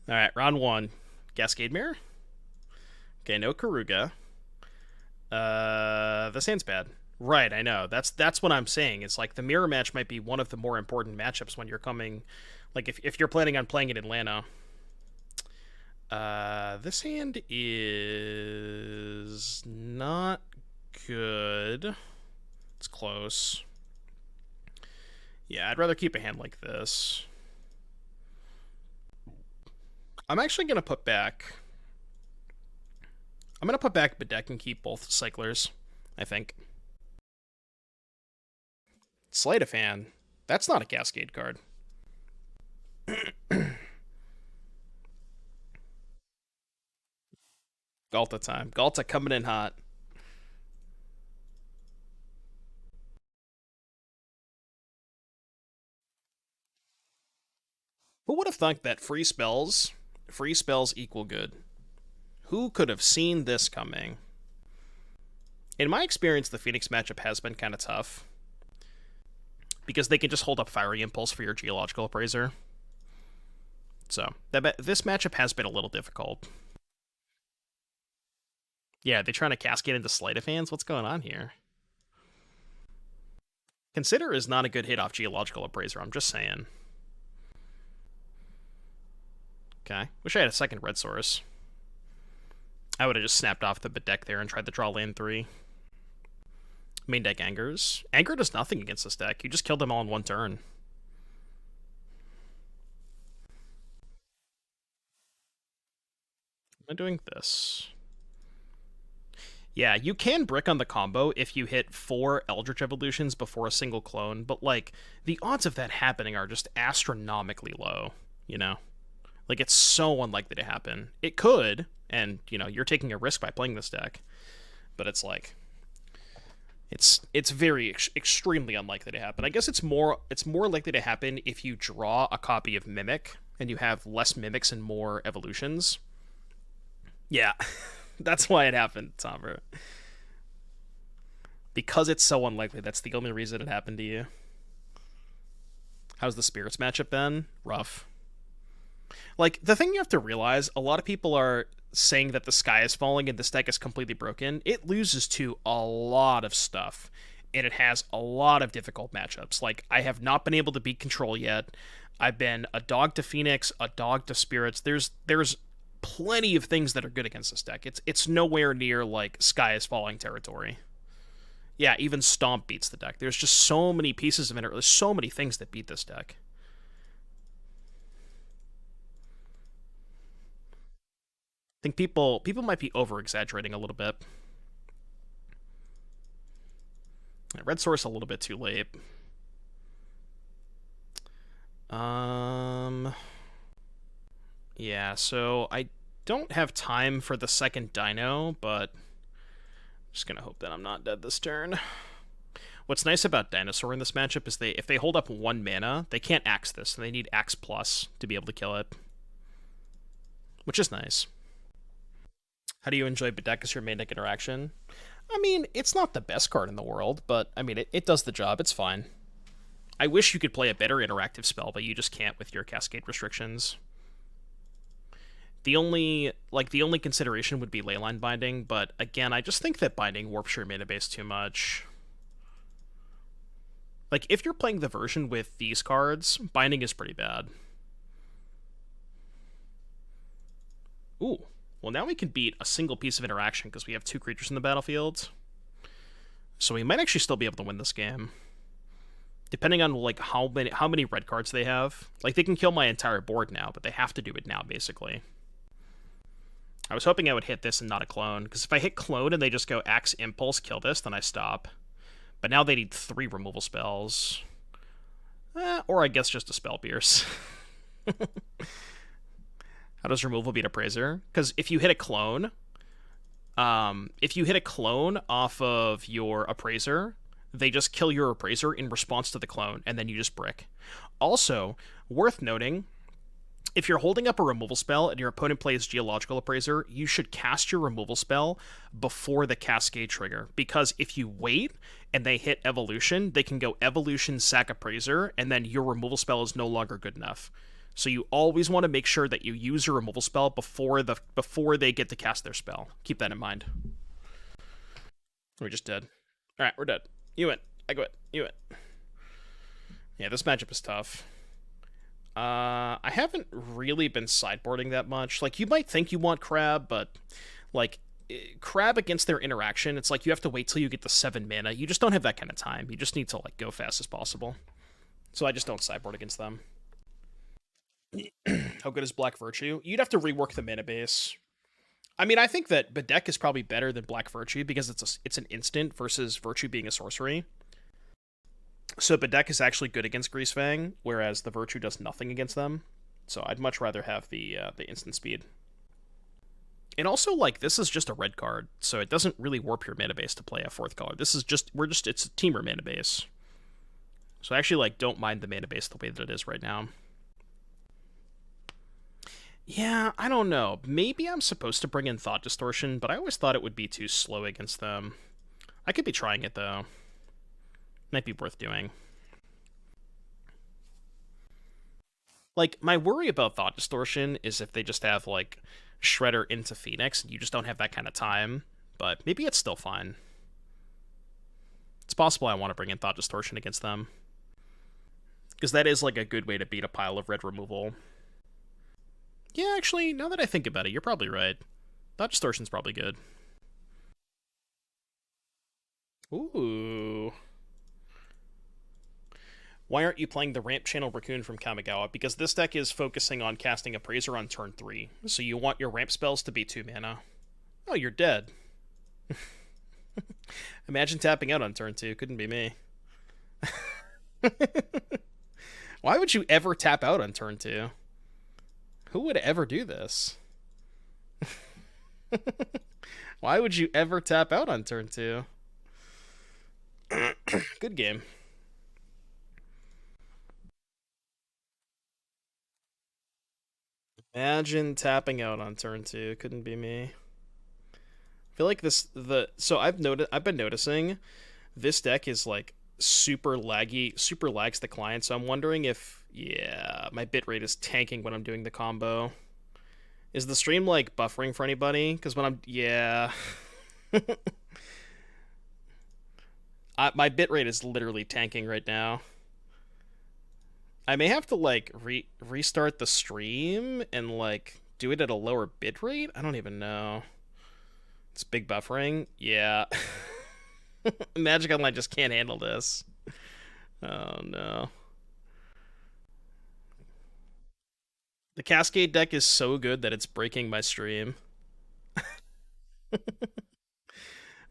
Alright, round one. Cascade Mirror. Okay, no Karuga. This hand's bad. Right, I know. That's what I'm saying. It's like the mirror match might be one of the more important matchups when you're coming, like if you're planning on playing in Atlanta. This hand is not good. It's close. Yeah, I'd rather keep a hand like this. I'm actually gonna put back. I'm gonna put back Bedeck and keep both cyclers, I think. Sleight of Hand. That's not a Cascade card. Ghalta time. Ghalta coming in hot. Who would have thought that free spells equal good? Who could have seen this coming? In my experience, the Phoenix matchup has been kind of tough. Because they can just hold up Fiery Impulse for your Geological Appraiser. So, this matchup has been a little difficult. Yeah, they're trying to cascade into Sleight of Hands? What's going on here? Consider is not a good hit off Geological Appraiser, I'm just saying. Okay. Wish I had a second red source. I would have just snapped off the Bedeck there and tried to draw land 3. Main deck Angers. Anger does nothing against this deck. You just killed them all in one turn. I'm doing this. Yeah, you can brick on the combo if you hit 4 Eldritch Evolutions before a single clone, but, like, the odds of that happening are just astronomically low, you know? Like, it's so unlikely to happen. It could, and, you know, you're taking a risk by playing this deck, but it's like... It's very extremely unlikely to happen. I guess it's more likely to happen if you draw a copy of Mimic and you have less Mimics and more evolutions. Yeah, that's why it happened, Sombra. Because it's so unlikely, that's the only reason it happened to you. How's the Spirits matchup been? Rough. Like, the thing you have to realize, a lot of people are saying that the sky is falling and this deck is completely broken. It loses to a lot of stuff, and it has a lot of difficult matchups. Like, I have not been able to beat Control yet. I've been a dog to Phoenix, a dog to Spirits. There's plenty of things that are good against this deck. It's nowhere near, like, sky is falling territory. Yeah, even Stomp beats the deck. There's just so many pieces of it. There's so many things that beat this deck. I think people might be over-exaggerating a little bit. Red source a little bit too late. Yeah, so I don't have time for the second dino, but I'm just gonna hope that I'm not dead this turn. What's nice about Dinosaur in this matchup is if they hold up 1 mana, they can't axe this, and they need axe plus to be able to kill it. Which is nice. How do you enjoy Bedeck as your main deck interaction? I mean, it's not the best card in the world, but, I mean, it does the job. It's fine. I wish you could play a better interactive spell, but you just can't with your Cascade restrictions. The only consideration would be Leyline Binding, but, again, I just think that Binding warps your mana base too much. Like, if you're playing the version with these cards, Binding is pretty bad. Ooh. Well, now we can beat a single piece of interaction because we have 2 creatures in the battlefield. So we might actually still be able to win this game. Depending on, like, how many red cards they have. Like, they can kill my entire board now, but they have to do it now, basically. I was hoping I would hit this and not a clone, because if I hit clone and they just go Axe Impulse, kill this, then I stop. But now they need 3 removal spells. Or I guess just a Spell Pierce. How does removal beat Appraiser? Because if you hit a clone, off of your Appraiser, they just kill your Appraiser in response to the clone, and then you just brick. Also, worth noting, if you're holding up a removal spell and your opponent plays Geological Appraiser, you should cast your removal spell before the Cascade trigger, because if you wait and they hit Evolution, they can go Evolution, sack Appraiser, and then your removal spell is no longer good enough. So you always want to make sure that you use your removal spell before they get to cast their spell. Keep that in mind. We're just dead. All right, we're dead. You win. I quit. You win. Yeah, this matchup is tough. I haven't really been sideboarding that much. Like, you might think you want Crab, but, like, Crab against their interaction, it's like you have to wait till you get the 7 mana. You just don't have that kind of time. You just need to, like, go fast as possible. So I just don't sideboard against them. How good is Black Virtue? You'd have to rework the mana base. I mean, I think that Bedeck is probably better than Black Virtue because it's an instant versus Virtue being a sorcery. So Bedeck is actually good against Greasefang, whereas the Virtue does nothing against them. So I'd much rather have the instant speed. And also, like, this is just a red card, so it doesn't really warp your mana base to play a 4th color. This is just, it's a teamer mana base. So I actually, like, don't mind the mana base the way that it is right now. Yeah, I don't know. Maybe I'm supposed to bring in Thought Distortion, but I always thought it would be too slow against them. I could be trying it, though. Might be worth doing. Like, my worry about Thought Distortion is if they just have, like, Shredder into Phoenix, and you just don't have that kind of time. But maybe it's still fine. It's possible I want to bring in Thought Distortion against them. Because that is, like, a good way to beat a pile of red removal. Yeah, actually, now that I think about it, you're probably right. Thought Distortion's probably good. Ooh. Why aren't you playing the Ramp Channel Raccoon from Kamigawa? Because this deck is focusing on casting Appraiser on turn 3. So you want your ramp spells to be 2 mana. Oh, you're dead. Imagine tapping out on turn 2. Couldn't be me. Why would you ever tap out on turn 2? Who would ever do this? Why would you ever tap out on turn 2? Good game. Imagine tapping out on turn 2. Couldn't be me. I feel like so I've been noticing this deck is like super laggy, super lags the client, so I'm wondering if, yeah, my bitrate is tanking when I'm doing the combo. Is the stream, like, buffering for anybody? Because when I'm, yeah. My bitrate is literally tanking right now. I may have to, like, restart the stream and, like, do it at a lower bitrate? I don't even know. It's big buffering? Yeah. Magic Online just can't handle this. Oh, no. The Cascade deck is so good that it's breaking my stream.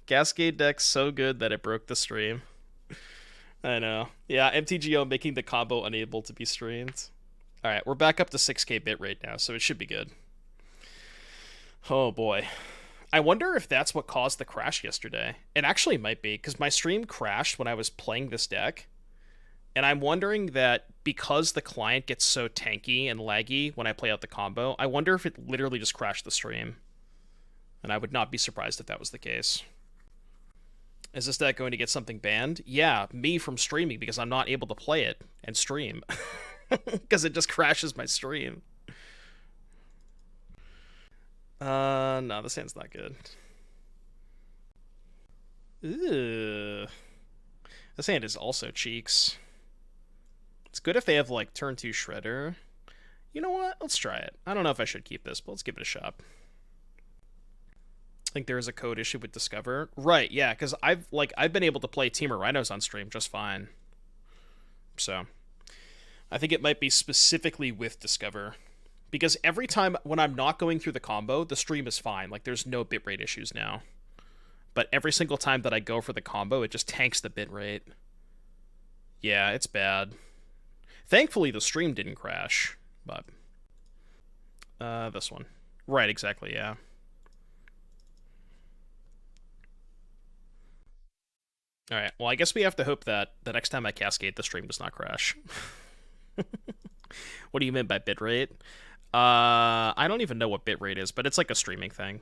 Cascade deck's so good that it broke the stream. I know. Yeah, MTGO making the combo unable to be streamed. Alright, we're back up to 6k bitrate now, so it should be good. Oh boy. I wonder if that's what caused the crash yesterday. It actually might be, because my stream crashed when I was playing this deck. And I'm wondering that because the client gets so tanky and laggy when I play out the combo, I wonder if it literally just crashed the stream. And I would not be surprised if that was the case. Is this deck going to get something banned? Yeah, me from streaming because I'm not able to play it and stream. Because it just crashes my stream. No, this hand's not good. Ooh. This hand is also cheeks. It's good if they have, like, turn 2 Shredder. You know what? Let's try it. I don't know if I should keep this, but let's give it a shot. I think there is a code issue with Discover. Right, yeah, because I've been able to play Teamer Rhinos on stream just fine. So, I think it might be specifically with Discover. Because every time when I'm not going through the combo, the stream is fine. Like, there's no bitrate issues now. But every single time that I go for the combo, it just tanks the bitrate. Yeah, it's bad. Thankfully, the stream didn't crash, but... this one. Right, exactly, yeah. Alright, well, I guess we have to hope that the next time I Cascade, the stream does not crash. What do you mean by bitrate? I don't even know what bitrate is, but it's like a streaming thing.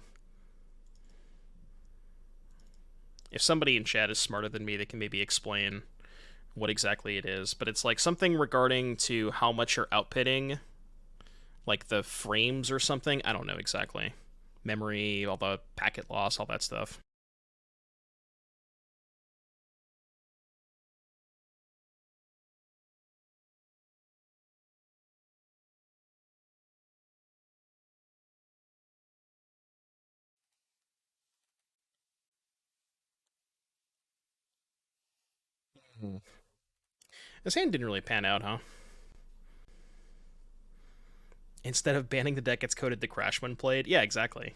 If somebody in chat is smarter than me, they can maybe explain what exactly it is. But it's like something regarding to how much you're outputting Like the frames or something. I don't know exactly. Memory, all the packet loss, all that stuff. Hmm. This hand didn't really pan out, huh? Instead of banning the deck, it's coded to crash when played. Yeah, exactly.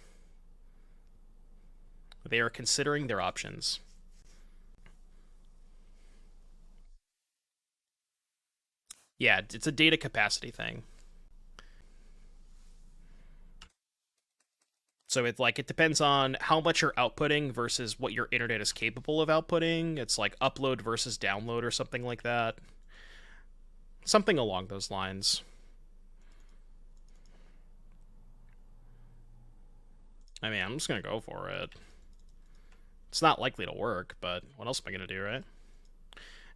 They are considering their options. Yeah, it's a data capacity thing. So it depends on how much you're outputting versus what your internet is capable of outputting. It's like upload versus download or something like that. Something along those lines. I mean, I'm just gonna go for it. It's not likely to work, but what else am I gonna do, right?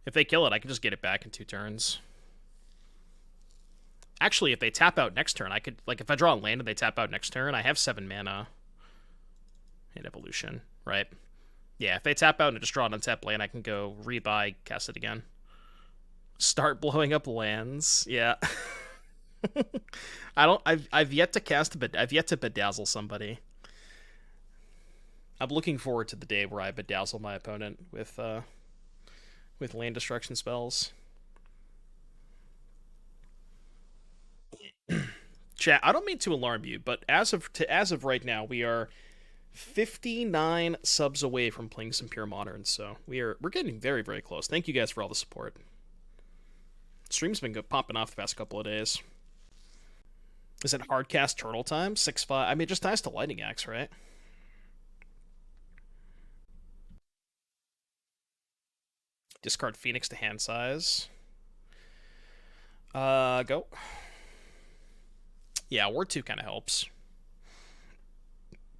If they kill it, I can just get it back in 2 turns. Actually, if they tap out next turn, I could, like, if I draw a land and they tap out next turn, I have 7 mana in Evolution, right? Yeah, if they tap out and just draw an untapped land, I can go rebuy, cast it again. Start blowing up lands. Yeah. I've yet to cast, but I've yet to bedazzle somebody. I'm looking forward to the day where I bedazzle my opponent with land destruction spells. Chat, I don't mean to alarm you, but as of right now, we are 59 subs away from playing some pure modern, so we're getting very, very close. Thank you guys for all the support. Stream's been popping off the past couple of days. Is it hardcast turtle time? 6-5. I mean, it just dies to lightning axe, right? Discard Phoenix to hand size. Go. Yeah, Ward 2 kind of helps.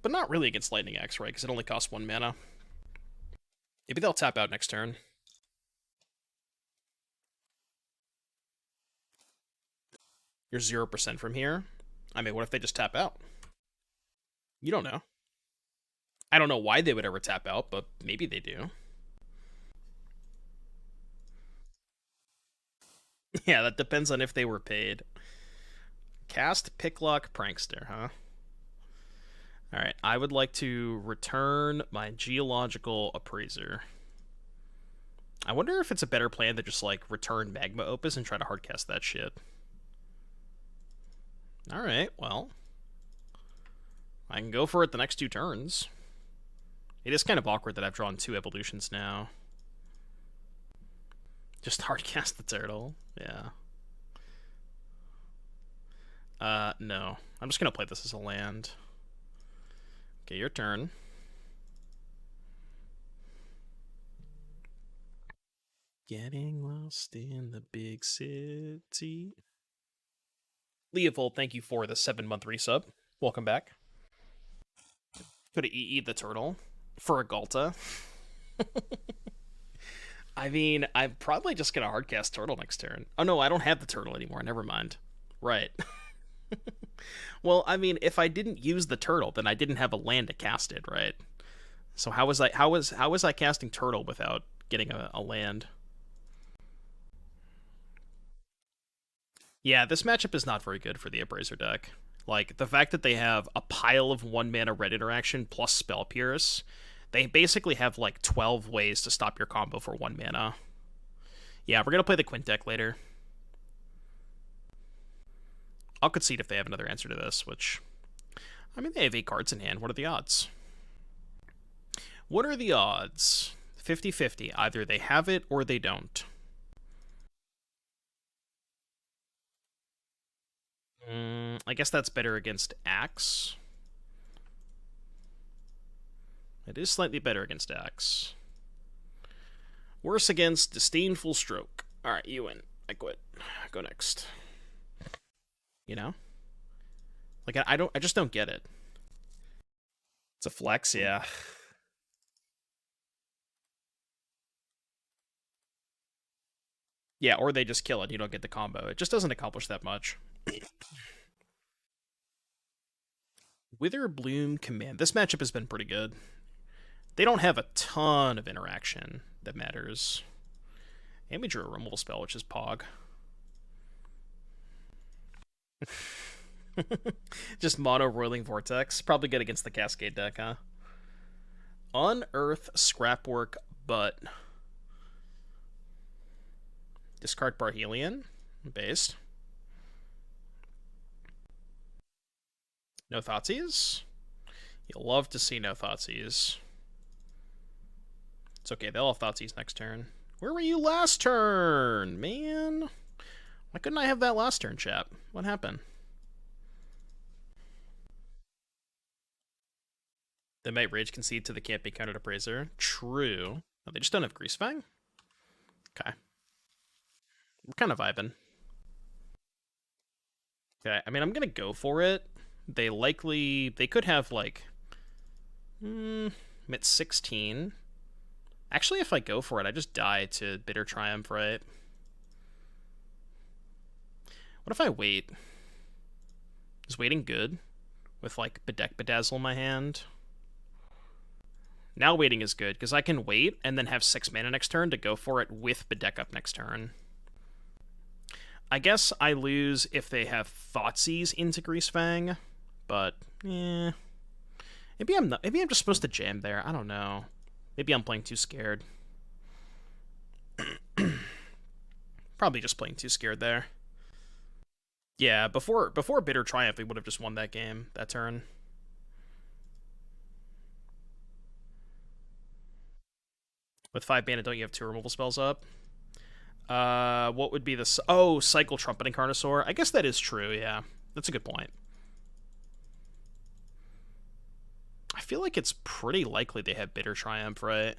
But not really against Lightning Axe, right? Because it only costs 1 mana. Maybe they'll tap out next turn. You're 0% from here. I mean, what if they just tap out? You don't know. I don't know why they would ever tap out, but maybe they do. Yeah, that depends on if they were paid. Cast Picklock Prankster, huh? Alright, I would like to return my Geological Appraiser. I wonder if it's a better plan to just, like, return Magma Opus and try to hardcast that shit. Alright, well. I can go for it the next 2 turns. It is kind of awkward that I've drawn 2 evolutions now. Just hardcast the turtle. Yeah. No. I'm just gonna play this as a land. Okay, your turn. Getting lost in the big city. Leopold, thank you for the 7-month resub. Welcome back. Could have eat the turtle for a Ghalta. I mean, I'm probably just gonna hardcast turtle next turn. Oh no, I don't have the turtle anymore. Never mind. Right. Well, I mean, if I didn't use the turtle, then I didn't have a land to cast it, right? So how was I casting turtle without getting a land? Yeah, this matchup is not very good for the Appraiser deck. Like, the fact that they have a pile of 1 mana red interaction plus Spell Pierce, they basically have like 12 ways to stop your combo for 1 mana. Yeah, we're gonna play the Quint deck later. I'll concede if they have another answer to this, which, I mean, they have 8 cards in hand. What are the odds? What are the odds? 50-50. Either they have it or they don't. I guess that's better against Axe. It is slightly better against Axe. Worse against Disdainful Stroke. Alright, you win. I quit. Go next. You know? Like, I just don't get it. It's a flex, yeah. Yeah, or they just kill it. You don't get the combo. It just doesn't accomplish that much. Witherbloom Command. This matchup has been pretty good. They don't have a ton of interaction that matters. And we drew a removal spell, which is Pog. Just mono Roiling Vortex. Probably good against the Cascade deck, huh? Unearth Scrapwork Butt. Discard Barhelion. Based. No Thoughtseize? You'll love to see no Thoughtseize. It's okay, they'll have Thoughtseize next turn. Where were you last turn, man? Why couldn't I have that last turn, chap? What happened? They might Rage Concede to the can't be countered Appraiser. True. Oh, they just don't have Greasefang? Okay. We're kind of vibing. Okay, I mean, I'm gonna go for it. They could have, like, at 16. Actually, if I go for it, I just die to Bitter Triumph, right? What if I wait? Is waiting good? With, like, Bedeck Bedazzle in my hand? Now waiting is good, because I can wait and then have 6 mana next turn to go for it with Bedeck up next turn. I guess I lose if they have Thoughtseize into Greasefang, but, eh. Maybe I'm just supposed to jam there. I don't know. Maybe I'm playing too scared. Probably just playing too scared there. Yeah, before Bitter Triumph, we would have just won that game, that turn. With 5 mana, don't you have 2 removal spells up? What would be the... Oh, Cycle Trumpeting Carnosaur. I guess that is true, yeah. That's a good point. I feel like it's pretty likely they have Bitter Triumph, right?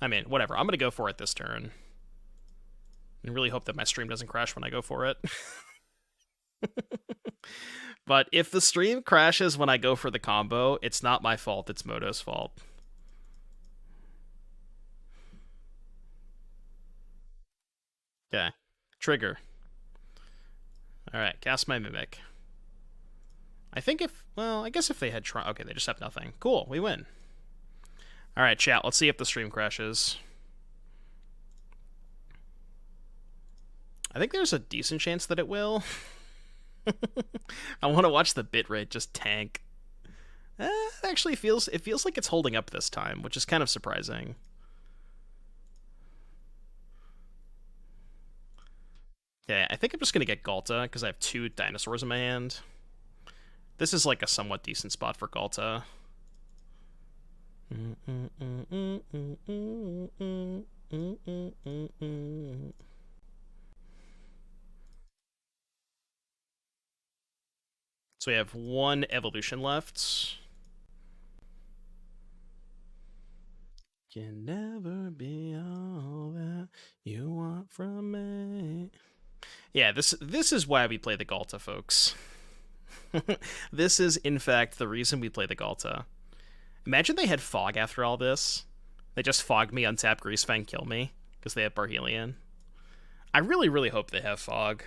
I mean, whatever. I'm going to go for it this turn. And really hope that my stream doesn't crash when I go for it. But if the stream crashes when I go for the combo, it's not my fault. It's Moto's fault. Okay. Trigger. Alright, cast my Mimic. I think I guess if they had okay, they just have nothing. Cool, we win. Alright, chat, let's see if the stream crashes. I think there's a decent chance that it will. I want to watch the bitrate just tank. It actually feels like it's holding up this time, which is kind of surprising. Okay, I think I'm just going to get Ghalta, because I have 2 dinosaurs in my hand. This is like a somewhat decent spot for Ghalta. So we have 1 evolution left. Can never be all that you want from me. Yeah, this is why we play the Ghalta, folks. This is, in fact, the reason we play the Ghalta. Imagine they had Fog after all this. They just Fog me, untap Greasefang, kill me, because they have Barhelion. I really, really hope they have Fog.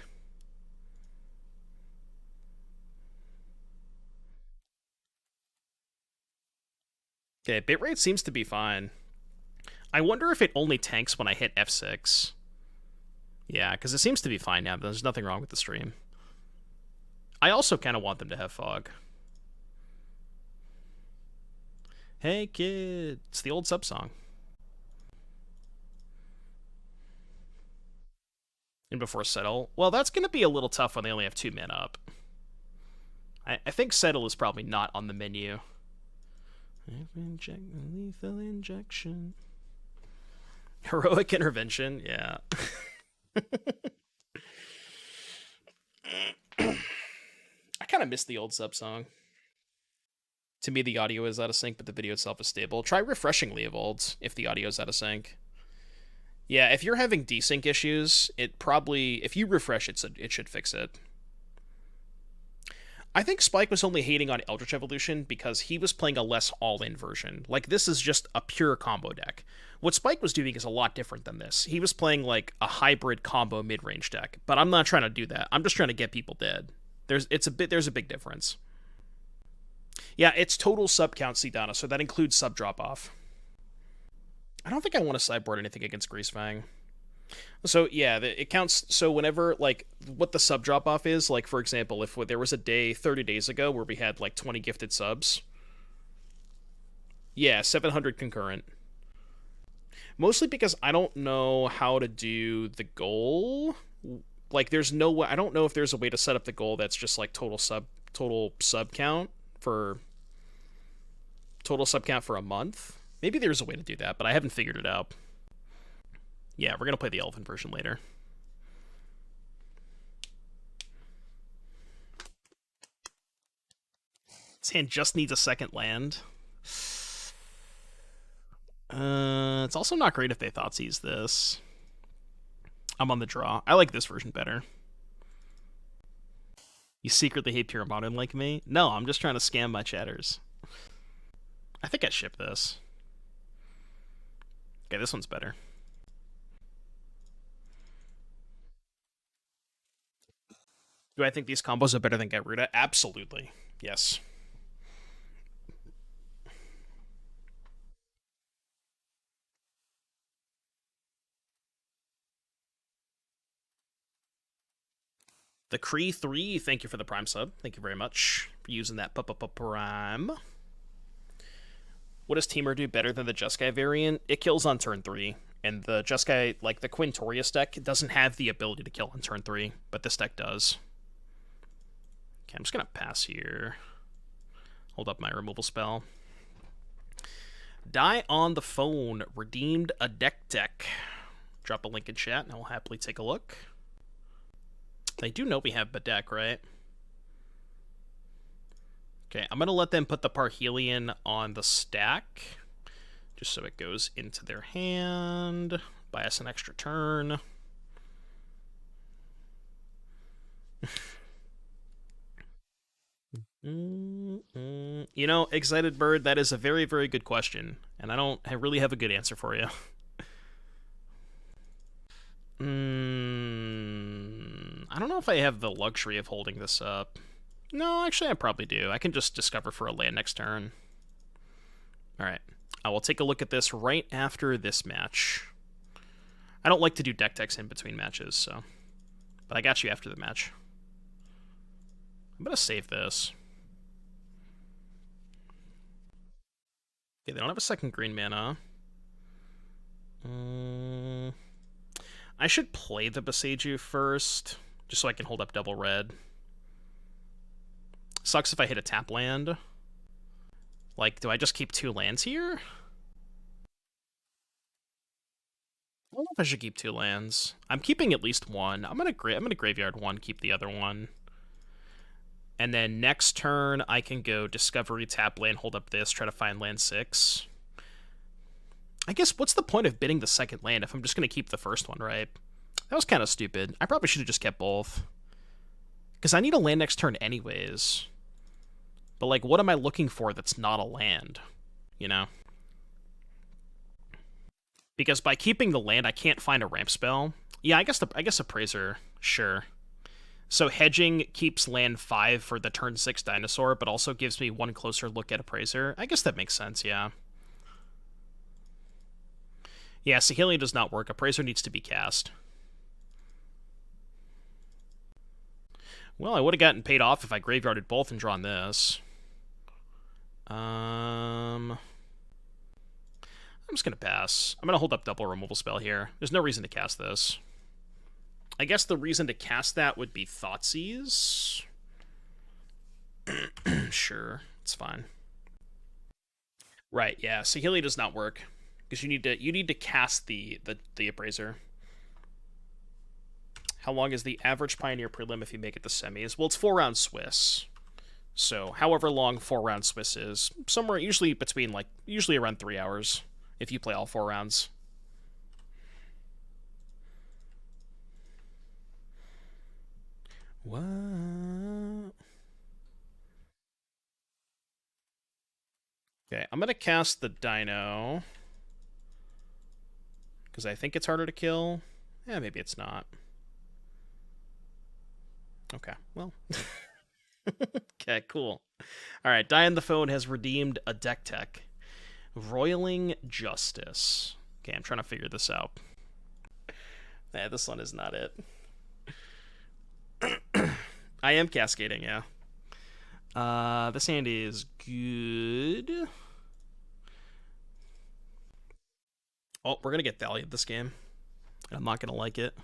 Okay, bitrate seems to be fine. I wonder if it only tanks when I hit F6. Yeah, because it seems to be fine now. There's nothing wrong with the stream. I also kind of want them to have Fog. Hey, kid. It's the old sub song. And before Settle. Well, that's going to be a little tough when they only have 2 mana up. I think Settle is probably not on the menu. Lethal injection. Heroic intervention, yeah. I kind of miss the old sub song. To me, the audio is out of sync, but the video itself is stable. Try refreshing Leovold if the audio is out of sync. Yeah, if you're having desync issues, it probably, if you refresh it, it should fix it. I think Spike was only hating on Eldritch Evolution because he was playing a less all-in version. Like, this is just a pure combo deck. What Spike was doing is a lot different than this. He was playing, like, a hybrid combo mid-range deck. But I'm not trying to do that. I'm just trying to get people dead. There's a big difference. Yeah, it's total sub count Sidana, so that includes sub drop off. I don't think I want to sideboard anything against Greasefang. So yeah, it counts. So whenever like what the sub drop off is, like for example, if there was a day 30 days ago where we had like 20 gifted subs, yeah, 700 concurrent. Mostly because I don't know how to do the goal. Like there's no way, I don't know if there's a way to set up the goal that's just like total sub count for a month. Maybe there's a way to do that, but I haven't figured it out. Yeah, we're gonna play the elephant version later. This hand just needs a second land. It's also not great if they Thoughtseize this. I'm on the draw. I like this version better. You secretly hate Pure Modern like me? No, I'm just trying to scam my chatters. I think I ship this. Okay, this one's better. Do I think these combos are better than Garuda? Absolutely. Yes. The Cree 3, thank you for the Prime sub. Thank you very much for using that Prime. What does Teamer do better than the Jeskai variant? It kills on turn 3. And the Jeskai, like the Quintorius deck, doesn't have the ability to kill on turn 3, but this deck does. Okay, I'm just going to pass here. Hold up my removal spell. Die on the Phone redeemed a deck. Drop a link in chat and I'll happily take a look. They do know we have Bedeck, right? Okay, I'm going to let them put the Parhelion on the stack, just so it goes into their hand. Buy us an extra turn. You know, Excited Bird, that is a very, very good question, and I really have a good answer for you. I don't know if I have the luxury of holding this up. No, actually I probably do. I can just discover for a land next turn. Alright. I will take a look at this right after this match. I don't like to do deck techs in between matches, so... But I got you after the match. I'm gonna save this. Okay, they don't have a second green mana. I should play the Boseiju first, just so I can hold up double red. Sucks if I hit a tap land. Like, do I just keep 2 lands here? I don't know if I should keep 2 lands. I'm keeping at least 1. I'm gonna graveyard 1, keep the other 1. And then next turn, I can go Discovery, tap land, hold up this, try to find land 6. I guess, what's the point of bidding the second land if I'm just going to keep the first one, right? That was kind of stupid. I probably should have just kept both. Because I need a land next turn anyways. But, like, what am I looking for that's not a land? You know? Because by keeping the land, I can't find a ramp spell. Yeah, I guess Appraiser, sure. So hedging keeps land 5 for the turn 6 dinosaur, but also gives me 1 closer look at Appraiser. I guess that makes sense, yeah. Yeah, Sahelia does not work. Appraiser needs to be cast. Well, I would have gotten paid off if I graveyarded both and drawn this. I'm just going to pass. I'm going to hold up double removal spell here. There's no reason to cast this. I guess the reason to cast that would be Thoughtseize. Sure, it's fine. Right, yeah, Sahelia does not work. Because you need to cast the Appraiser. How long is the average Pioneer prelim if you make it to semis? Well, it's 4-round Swiss. So, however long 4-round Swiss is, somewhere usually around 3 hours if you play all 4 rounds. What? Okay, I'm gonna cast the Dino. Because I think it's harder to kill. Yeah, maybe it's not. Okay, well. Okay, cool. All right, Die on the Phone has redeemed a deck tech. Roiling Justice. Okay, I'm trying to figure this out. This one is not it. I am cascading, yeah. This hand is good. Oh, we're going to get Thalia'd this game. I'm not going to like it.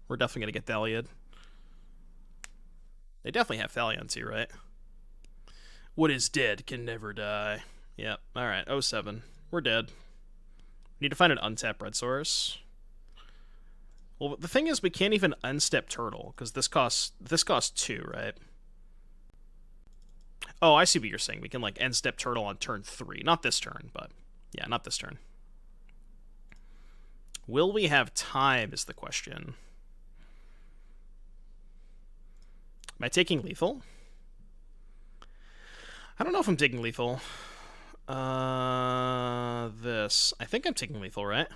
We're definitely going to get Thalia'd. They definitely have Thalion too, right? What is dead can never die. Yep. Alright, 07. We're dead. Need to find an untapped red source. Well, the thing is, we can't even unstep Turtle, because this costs 2, right? Oh, I see what you're saying. We can, like, end step Turtle on turn 3. Not this turn, but... yeah, not this turn. Will we have time, is the question. Am I taking lethal? I don't know if I'm taking lethal. This. I think I'm taking lethal, right?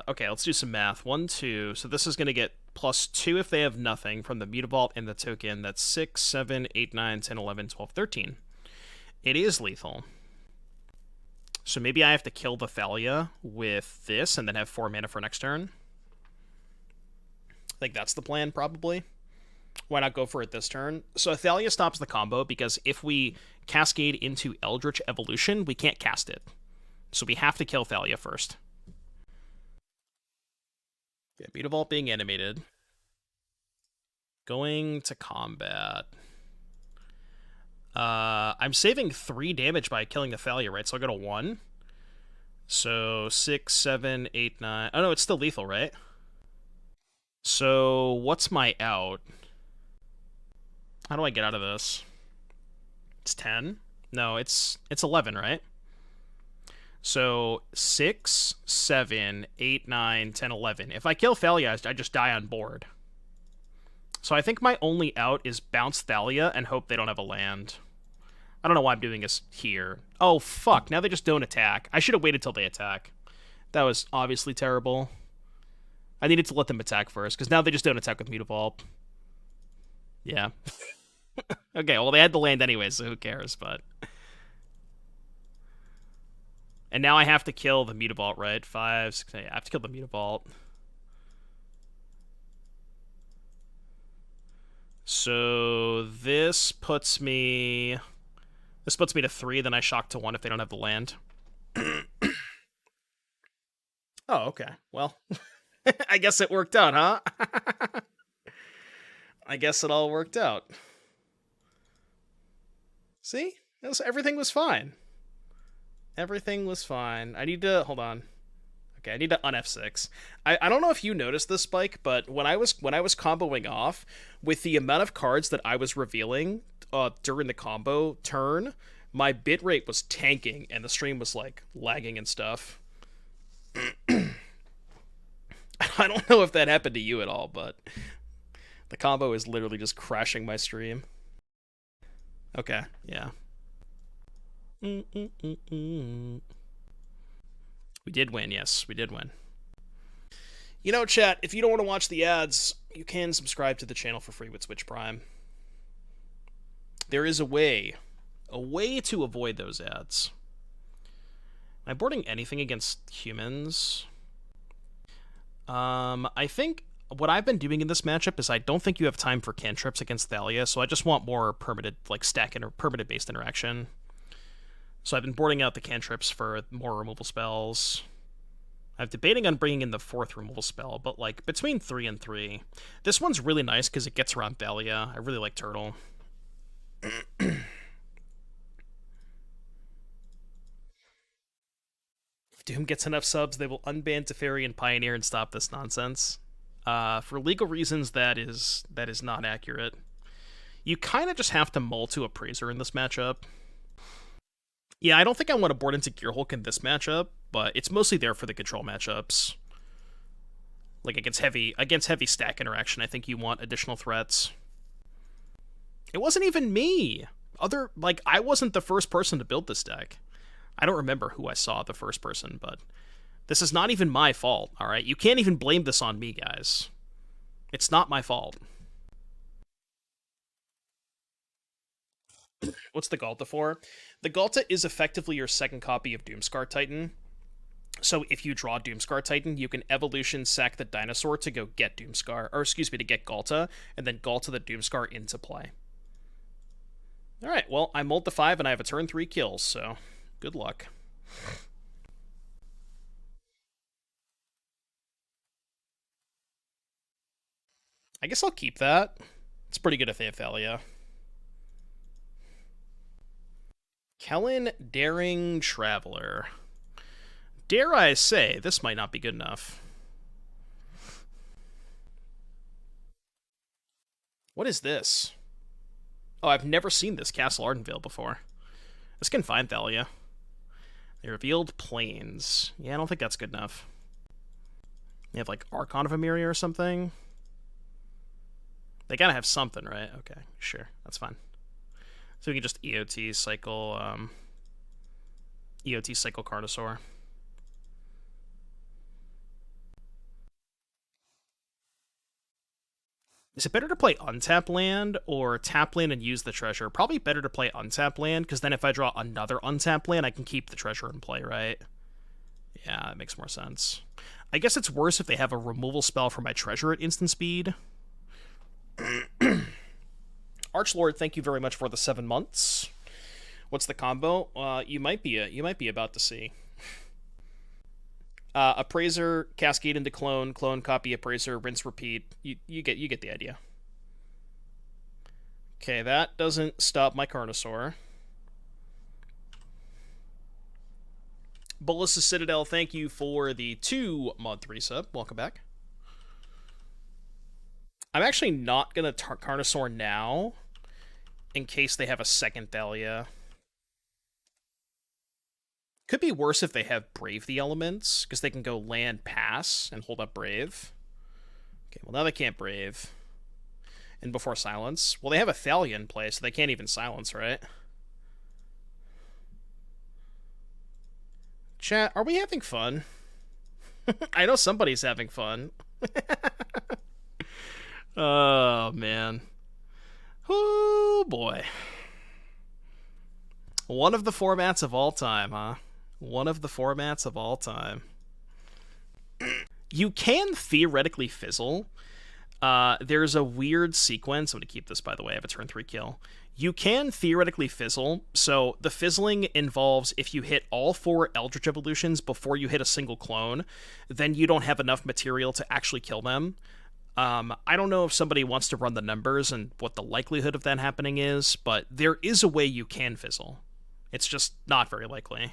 Okay, let's do some math. 1, 2. So this is going to get +2 if they have nothing from the Mutavault and the token. That's 6, 7, 8, 9, 10, 11, 12, 13. It is lethal. So maybe I have to kill the Thalia with this and then have 4 mana for next turn. I think that's the plan, probably. Why not go for it this turn? So Thalia stops the combo because if we cascade into Eldritch Evolution, we can't cast it. So we have to kill Thalia first. Yeah, Mutavault being animated. Going to combat. I'm saving 3 damage by killing the Thalia, right? So I go to 1. So 6, 7, 8, 9... oh, no, it's still lethal, right? So what's my out? How do I get out of this? It's 10? No, it's 11, right? So 6, 7, 8, 9, 10, 11. If I kill Thalia, I just die on board. So I think my only out is bounce Thalia and hope they don't have a land. I don't know why I'm doing this here. Oh, fuck. Now they just don't attack. I should have waited till they attack. That was obviously terrible. I needed to let them attack first, because now they just don't attack with Mutavault. Yeah. Okay, well, they had the land anyway, so who cares, but... and now I have to kill the Mutavault, right? 5, 6, 8. I have to kill the Mutavault. So this puts me... this puts me to 3, then I shock to 1 if they don't have the land. Oh, okay. Well, I guess it worked out, huh? I guess it all worked out. See? Everything was fine. Everything was fine. I need to... hold on. Okay, I need to un-F6. I don't know if you noticed this, Spike, but when I was comboing off, with the amount of cards that I was revealing during the combo turn, my bitrate was tanking, and the stream was, like, lagging and stuff. I don't know if that happened to you at all, but the combo is literally just crashing my stream. Okay, yeah. We did win, yes, we did win. You know, chat, if you don't want to watch the ads, you can subscribe to the channel for free with Twitch Prime. There is a way to avoid those ads. Am I boarding anything against humans? I think what I've been doing in this matchup is I don't think you have time for cantrips against Thalia, so I just want more permanent, like, stack and permanent-based interaction. So I've been boarding out the cantrips for more removal spells. I'm debating on bringing in the 4th removal spell, but, like, between 3 and 3. This one's really nice because it gets around Thalia. I really like Turtle. If Doom gets enough subs, they will unban Teferi and Pioneer and stop this nonsense. For legal reasons, that is not accurate. You kind of just have to mull to Appraiser in this matchup. Yeah, I don't think I want to board into Gearhulk in this matchup, but it's mostly there for the control matchups. Like, against heavy stack interaction, I think you want additional threats. It wasn't even me! I wasn't the first person to build this deck. I don't remember who I saw the first person, but this is not even my fault, alright? You can't even blame this on me, guys. It's not my fault. What's the Ghalta for? The Ghalta is effectively your second copy of Doomskar Titan. So if you draw Doomskar Titan, you can evolution sack the dinosaur to go get Doomskar, or excuse me, to get Ghalta, and then Ghalta the Doomskar into play. Alright, well, I mulled the 5 and I have a turn 3 kills, so good luck. I guess I'll keep that. It's pretty good if they have Thalia. Kellen Daring Traveler. Dare I say, this might not be good enough. What is this? Oh, I've never seen this Castle Ardenvale before. This can find Thalia. They revealed Plains. Yeah, I don't think that's good enough. They have, like, Archon of Emeria or something? They gotta have something, right? Okay, sure. That's fine. So we can just EOT cycle, EOT cycle Carnosaur. Is it better to play untap land or tap land and use the treasure? Probably better to play untap land, because then if I draw another untap land, I can keep the treasure in play, right? Yeah, that makes more sense. I guess it's worse if they have a removal spell for my treasure at instant speed. Archlord, thank you very much for the 7 months. What's the combo? You might be about to see. Appraiser, cascade into clone, clone, copy, appraiser, rinse, repeat. You get the idea. Okay, that doesn't stop my Carnosaur. Bolus' Citadel, thank you for the 2-month resub. Welcome back. I'm actually not going to Carnosaur now, in case they have a second Thalia. Could be worse if they have Brave the Elements, because they can go land, pass, and hold up Brave. Okay, well now they can't Brave. And before Silence. Well, they have a Thalia in play, so they can't even Silence, right? Chat, are we having fun? I know somebody's having fun. Oh, man. Oh, boy. One of the formats of all time, huh? One of the formats of all time. You can theoretically fizzle. There's a weird sequence. I'm going to keep this, by the way. I have a turn 3 kill. You can theoretically fizzle. So the fizzling involves if you hit all 4 Eldritch Evolutions before you hit a single clone, then you don't have enough material to actually kill them. I don't know if somebody wants to run the numbers and what the likelihood of that happening is, but there is a way you can fizzle. It's just not very likely.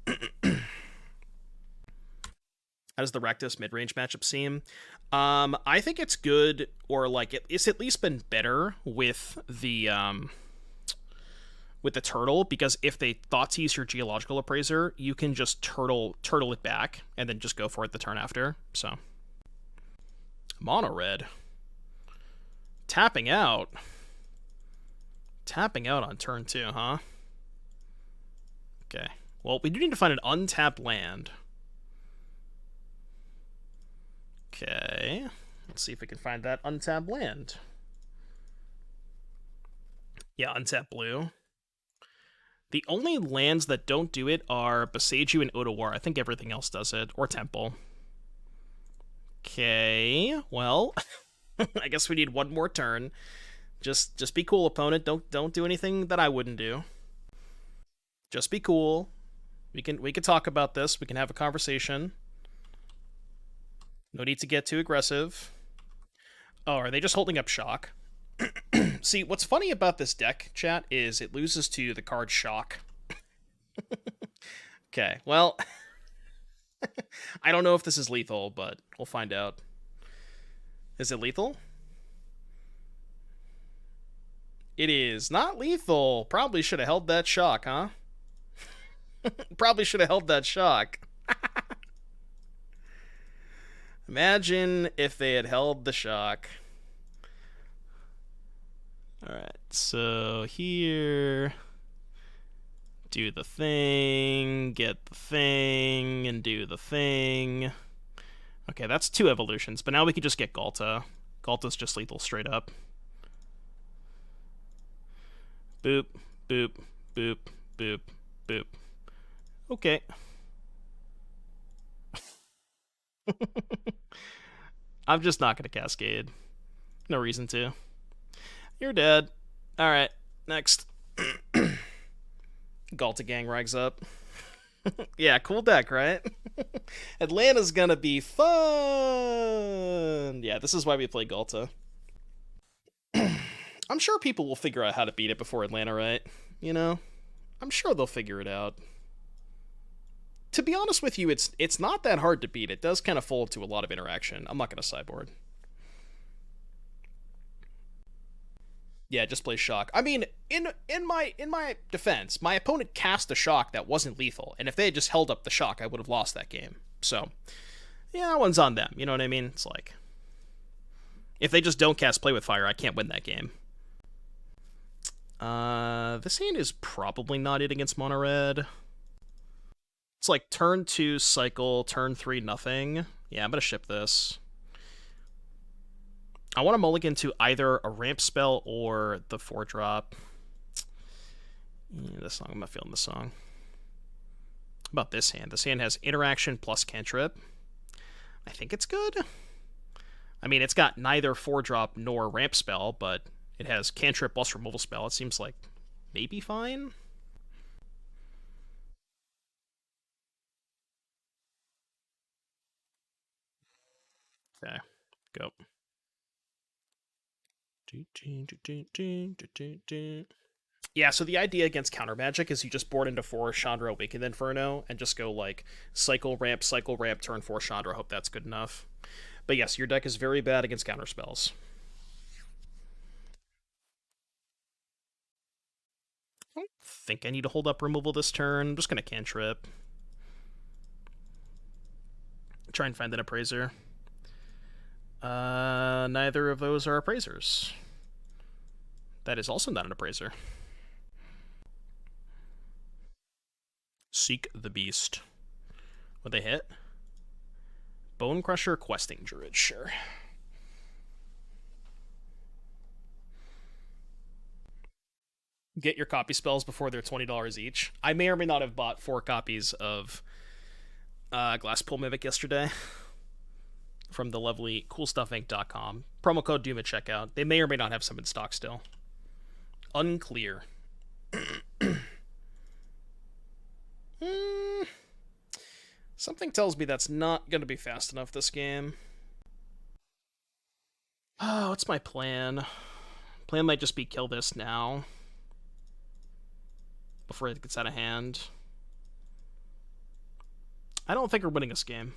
How does the Rakdos mid-range matchup seem? I think it's good, or like it's at least been better with the turtle, because if they Thoughtseize your Geological Appraiser, you can just turtle it back and then just go for it the turn after. So mono red tapping out on turn 2, huh? Okay. Well, we do need to find an untapped land. Okay. Let's see if we can find that untapped land. Yeah, untapped blue. The only lands that don't do it are Boseiju and Otawara. I think everything else does it. Or Temple. Okay. Well, I guess we need one more turn. Just be cool, opponent. Don't do anything that I wouldn't do. Just be cool. We can talk about this. We can have a conversation. No need to get too aggressive. Oh, are they just holding up Shock? See, what's funny about this deck, chat, is it loses to the card Shock. Okay, well, I don't know if this is lethal, but we'll find out. Is it lethal? It is not lethal. Probably should have held that Shock, huh? Probably should have held that Shock. Imagine if they had held the Shock. Alright, so here, do the thing, get the thing, and do the thing. Okay, that's 2 evolutions, but now we can just get Ghalta. Ghalta's just lethal straight up. Boop, boop, boop, boop, boop. Okay. I'm just not going to Cascade. No reason to. You're dead. Alright, next. Ghalta gang rags up. Yeah, cool deck, right? Atlanta's gonna be fun! Yeah, this is why we play Ghalta. I'm sure people will figure out how to beat it before Atlanta, right? You know? I'm sure they'll figure it out. To be honest with you, it's not that hard to beat. It does kind of fold to a lot of interaction. I'm not gonna sideboard. Yeah, just play shock. I mean, in my defense, my opponent cast a shock that wasn't lethal, and if they had just held up the shock, I would have lost that game. So, yeah, that one's on them. You know what I mean? It's like, if they just don't cast Play with Fire, I can't win that game. This hand is probably not it against Mono Red. It's like turn 2 cycle, turn 3 nothing. Yeah, I'm gonna ship this. I want to mulligan to either a ramp spell or the 4-drop. Yeah, this song, I'm not feeling this song. How about this hand? This hand has interaction plus cantrip. I think it's good. I mean, it's got neither 4-drop nor ramp spell, but it has cantrip plus removal spell. It seems like maybe fine. Okay, go. Yeah, so the idea against counter magic is you just board into 4 Chandra Awakened Inferno and just go like cycle, ramp, turn 4 Chandra. Hope that's good enough. But yes, your deck is very bad against counter spells. I don't think I need to hold up removal this turn. I'm just going to cantrip. Try and find an appraiser. Neither of those are appraisers. That is also not an appraiser. Seek the Beast. Would they hit? Bone Crusher, Questing Druid, sure. Get your copy spells before they're $20 each. I may or may not have bought 4 copies of Glasspool Mimic yesterday from the lovely coolstuffinc.com. Promo code Doom at checkout. They may or may not have some in stock still. Unclear. Something tells me that's not going to be fast enough this game. Oh, what's my plan? Plan might just be kill this now before it gets out of hand. I don't think we're winning this game.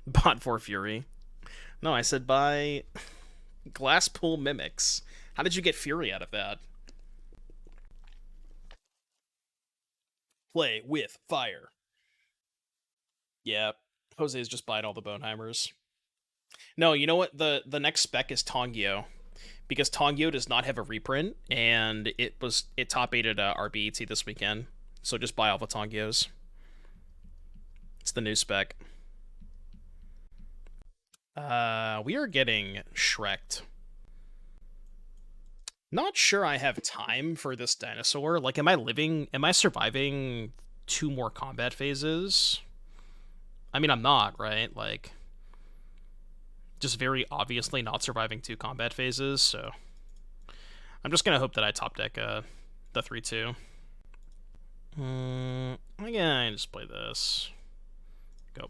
Bought 4 Fury. No, I said buy Glasspool Mimics. How did you get Fury out of that? Play with fire. Yeah, Jose is just buying all the Boneheimers. No, you know what? The next spec is Tongyo, because Tongyo does not have a reprint, and it top 8 at RBET this weekend. So just buy all the Tongyos. It's the new spec. We are getting Shrek'd. Not sure I have time for this dinosaur. Like, am I surviving 2 more combat phases? I mean, I'm not, right? Like, just very obviously not surviving 2 combat phases, so I'm just gonna hope that I top deck the 3-2. Again, just play this. Go.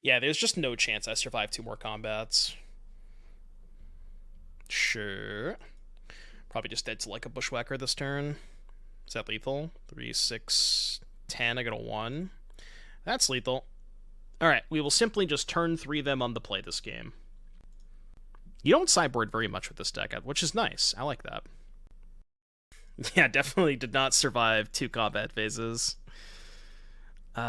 Yeah, there's just no chance I survive 2 more combats. Sure. Probably just dead to like a Bushwhacker this turn. Is that lethal? 3, 6, 10. I got a 1. That's lethal. Alright, we will simply just turn 3 them on the play this game. You don't sideboard very much with this deck, which is nice. I like that. Yeah, definitely did not survive 2 combat phases. No?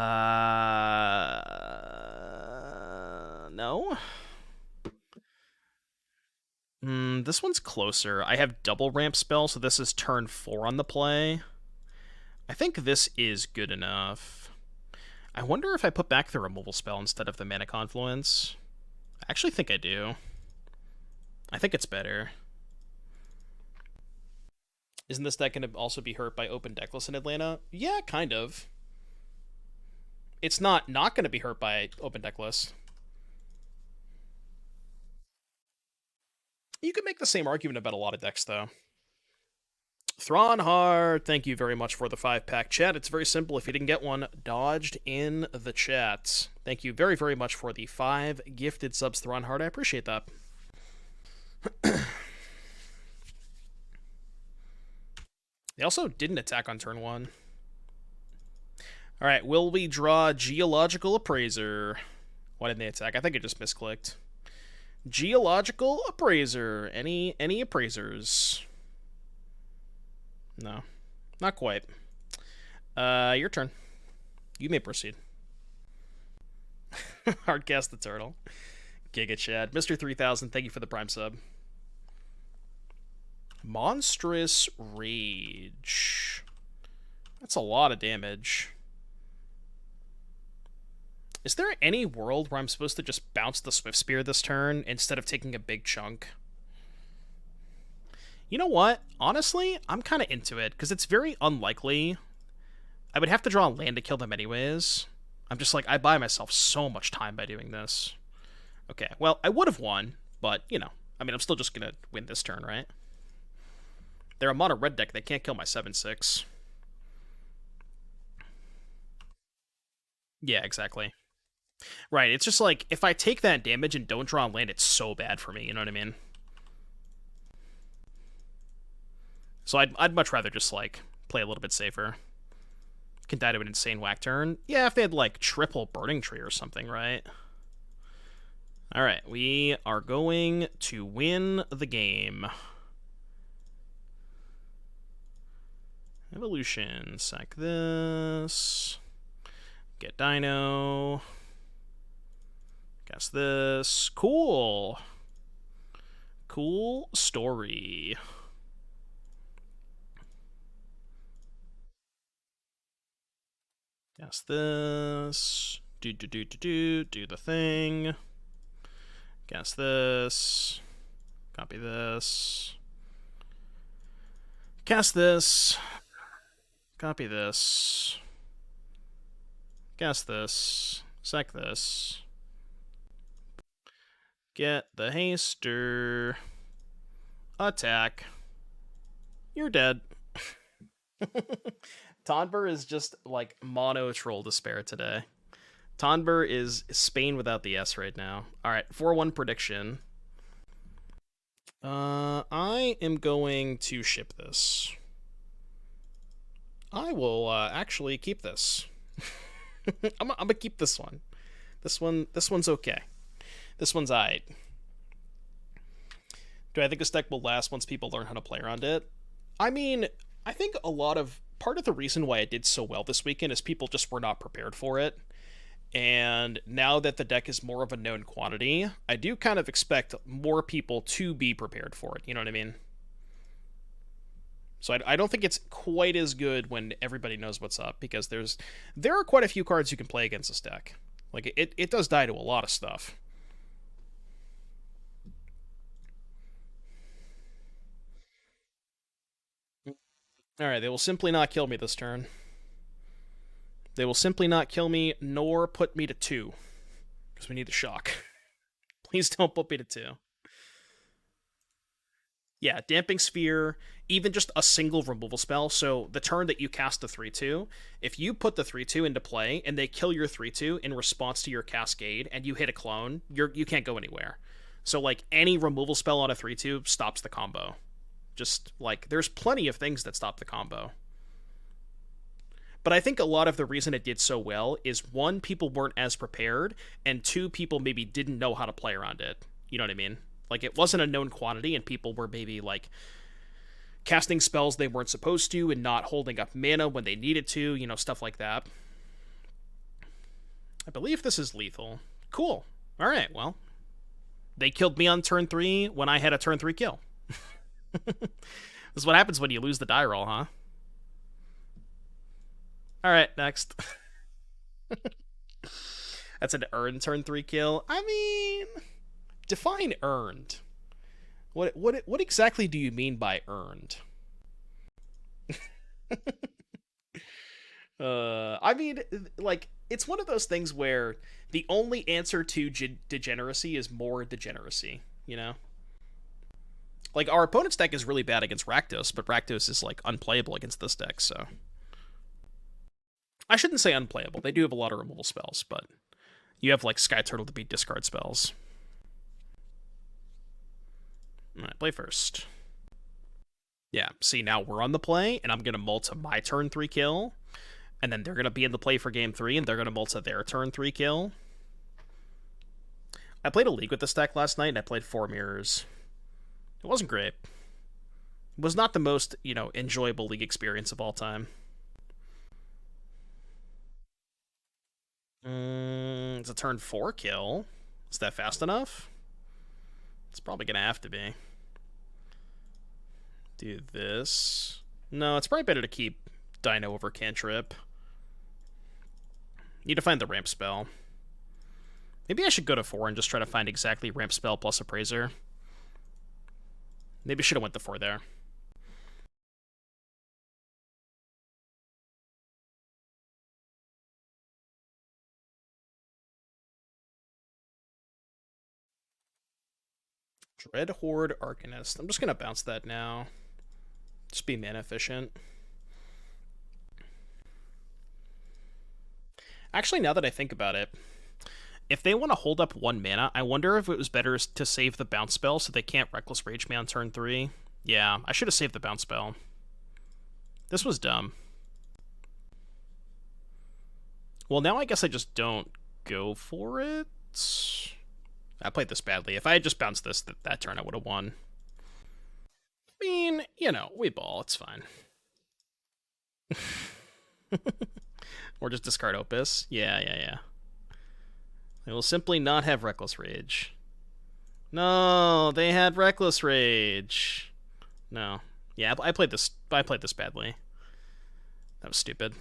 This one's closer. I have double ramp spell, so this is turn 4 on the play. I think this is good enough. I wonder if I put back the removal spell instead of the Mana Confluence. I actually think I do. I think it's better. Isn't this deck going to also be hurt by open Decklist in Atlanta? Yeah, kind of. It's not going to be hurt by open Decklist. You could make the same argument about a lot of decks, though. Thronhard, thank you very much for the 5-pack chat. It's very simple. If you didn't get one, dodged in the chat. Thank you very, very much for the 5 gifted subs, Thronhard. I appreciate that. They also didn't attack on turn 1. Alright, will we draw Geological Appraiser? Why didn't they attack? I think it just misclicked. Geological Appraiser. Any appraisers? No. Not quite. Your turn. You may proceed. Hardcast the turtle. Giga Chad. Mr. 3000, thank you for the prime sub. Monstrous Rage. That's a lot of damage. Is there any world where I'm supposed to just bounce the Swift Spear this turn instead of taking a big chunk? You know what? Honestly, I'm kind of into it, because it's very unlikely. I would have to draw a land to kill them anyways. I'm just like, I buy myself so much time by doing this. Okay, well, I would have won, but, you know, I mean, I'm still just going to win this turn, right? They're a mono red deck. They can't kill my 7/6. Yeah, exactly. Right, it's just like, if I take that damage and don't draw a land, it's so bad for me, you know what I mean? So I'd much rather just, like, play a little bit safer. Can die to an insane whack turn. Yeah, if they had, like, triple Burning Tree or something, right? Alright, we are going to win the game. Evolution. Sack this. Get Dino. Guess this. Cool. Cool story. Guess this. Do the thing. Guess this. Copy this. Cast this. Copy this. Guess this. Sack this. Get the haster. Attack. You're dead. Tonber is just like mono troll despair today. Tonber is Spain without the S right now. Alright, 4-1 prediction. I am going to ship this. I will actually keep this. I'm gonna keep this one. This one's okay. This one's aight. Do I think this deck will last once people learn how to play around it? I mean, I think part of the reason why it did so well this weekend is people just were not prepared for it. And now that the deck is more of a known quantity, I do kind of expect more people to be prepared for it. You know what I mean? So I don't think it's quite as good when everybody knows what's up, because there are quite a few cards you can play against this deck. Like, it does die to a lot of stuff. Alright, they will simply not kill me this turn. They will simply not kill me, nor put me to 2. Because we need the shock. Please don't put me to 2. Yeah, Damping Sphere, even just a single removal spell. So the turn that you cast the 3/2, if you put the 3/2 into play and they kill your 3/2 in response to your Cascade and you hit a clone, you can't go anywhere. So, like, any removal spell on a 3/2 stops the combo. Just, like, there's plenty of things that stop the combo. But I think a lot of the reason it did so well is, 1, people weren't as prepared, and 2, people maybe didn't know how to play around it. You know what I mean? Like, it wasn't a known quantity, and people were maybe, like, casting spells they weren't supposed to and not holding up mana when they needed to, you know, stuff like that. I believe this is lethal. Cool. Alright, well. They killed me on turn 3 when I had a turn 3 kill. This is what happens when you lose the die roll, huh? Alright, next. That's an earned turn 3 kill. I mean, define earned. What exactly do you mean by earned? I mean, like, it's one of those things where the only answer to degeneracy is more degeneracy, you know? Like, our opponent's deck is really bad against Rakdos, but Rakdos is, like, unplayable against this deck, so... I shouldn't say unplayable. They do have a lot of removal spells, but you have, like, Skyturtle to beat discard spells. Alright, play first. Yeah, see, now we're on the play, and I'm going to multi my turn 3 kill, and then they're going to be in the play for game 3, and they're going to multi their turn 3 kill. I played a league with this deck last night, and I played 4 mirrors. It wasn't great. It was not the most, you know, enjoyable league experience of all time. It's a turn 4 kill. Is that fast enough? It's probably going to have to be. Do this. No, it's probably better to keep Dino over Cantrip. Need to find the ramp spell. Maybe I should go to 4 and just try to find exactly ramp spell plus Appraiser. Maybe I should have went to 4 there. Dread Horde Arcanist. I'm just going to bounce that now. Just be mana efficient. Actually, now that I think about it, if they want to hold up 1 mana, I wonder if it was better to save the bounce spell so they can't Reckless Rage me on turn 3. Yeah, I should have saved the bounce spell. This was dumb. Well, now I guess I just don't go for it. I played this badly. If I had just bounced this that turn, I would have won. I mean, you know, we ball. It's fine. Or just discard Opus. Yeah. They will simply not have Reckless Rage. No, they had Reckless Rage. No. Yeah, I played this badly. That was stupid.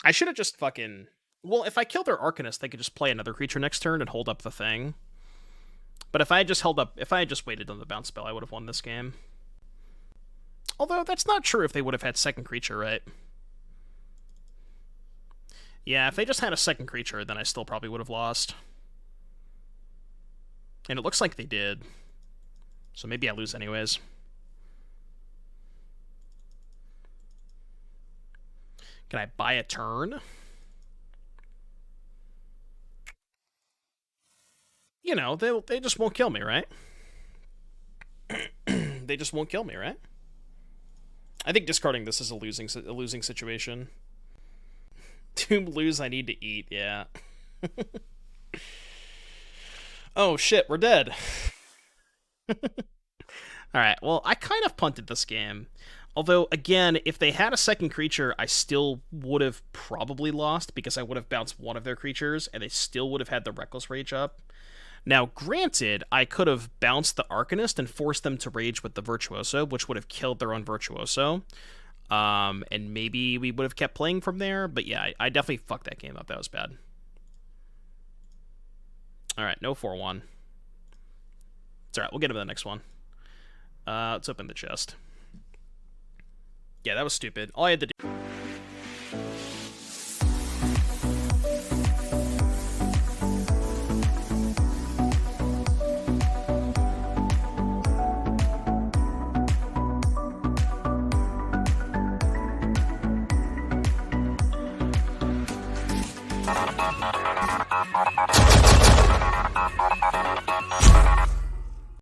I should have just fucking... Well, if I kill their Arcanist, they could just play another creature next turn and hold up the thing. But if I had just waited on the bounce spell, I would have won this game. Although, that's not true if they would have had second creature, right? Yeah, if they just had a second creature, then I still probably would have lost. And it looks like they did. So maybe I lose anyways. Can I buy a turn? You know, they just won't kill me, right? They just won't kill me, right? I think discarding this is a losing situation. To lose, I need to eat, yeah. Oh shit, we're dead. Alright, well, I kind of punted this game. Although, again, if they had a second creature, I still would have probably lost, because I would have bounced one of their creatures, and they still would have had the Reckless Rage up. Now, granted, I could have bounced the Arcanist and forced them to rage with the Virtuoso, which would have killed their own Virtuoso. And maybe we would have kept playing from there, but yeah, I definitely fucked that game up. That was bad. Alright, no 4-1. It's alright, we'll get to the next one. Let's open the chest. Yeah, that was stupid. All I had to do...